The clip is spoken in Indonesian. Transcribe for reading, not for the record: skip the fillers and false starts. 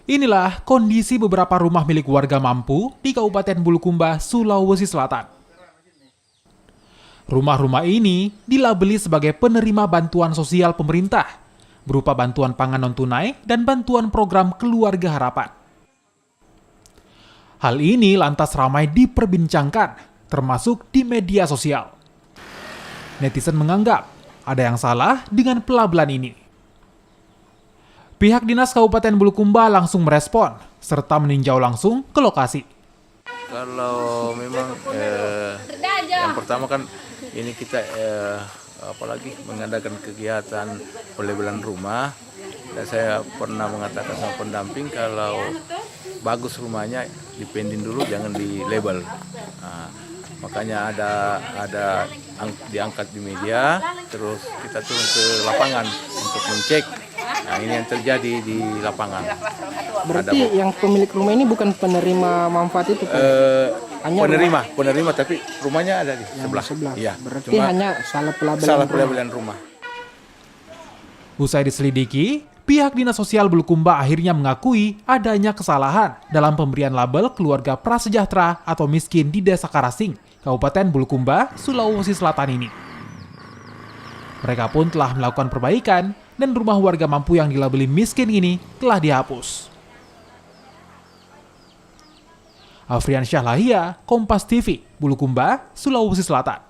Inilah kondisi beberapa rumah milik warga mampu di Kabupaten Bulukumba, Sulawesi Selatan. Rumah-rumah ini dilabeli sebagai penerima bantuan sosial pemerintah, berupa bantuan pangan non-tunai dan bantuan program Keluarga Harapan. Hal ini lantas ramai diperbincangkan, termasuk di media sosial. Netizen menganggap ada yang salah dengan pelabelan ini. Pihak Dinas Kabupaten Bulukumba langsung merespon, serta meninjau langsung ke lokasi. Kalau memang yang pertama kan ini kita apalagi mengadakan kegiatan pelabelan rumah, dan saya pernah mengatakan sama pendamping kalau bagus rumahnya dipending dulu, jangan dilabel. Makanya ada diangkat di media, terus kita turun ke lapangan untuk mencek. Nah, ini yang terjadi di lapangan. Berarti yang pemilik rumah ini bukan penerima manfaat itu kan? Penerima, tapi rumahnya ada di sebelah. Iya. Berarti hanya salah pelabelan rumah. Usai diselidiki, pihak Dinas Sosial Bulukumba akhirnya mengakui adanya kesalahan dalam pemberian label keluarga prasejahtera atau miskin di Desa Karasing, Kabupaten Bulukumba, Sulawesi Selatan ini. Mereka pun telah melakukan perbaikan dan rumah warga mampu yang dilabeli miskin ini telah dihapus. Afrian Syahlahia, Kompas TV, Bulukumba, Sulawesi Selatan.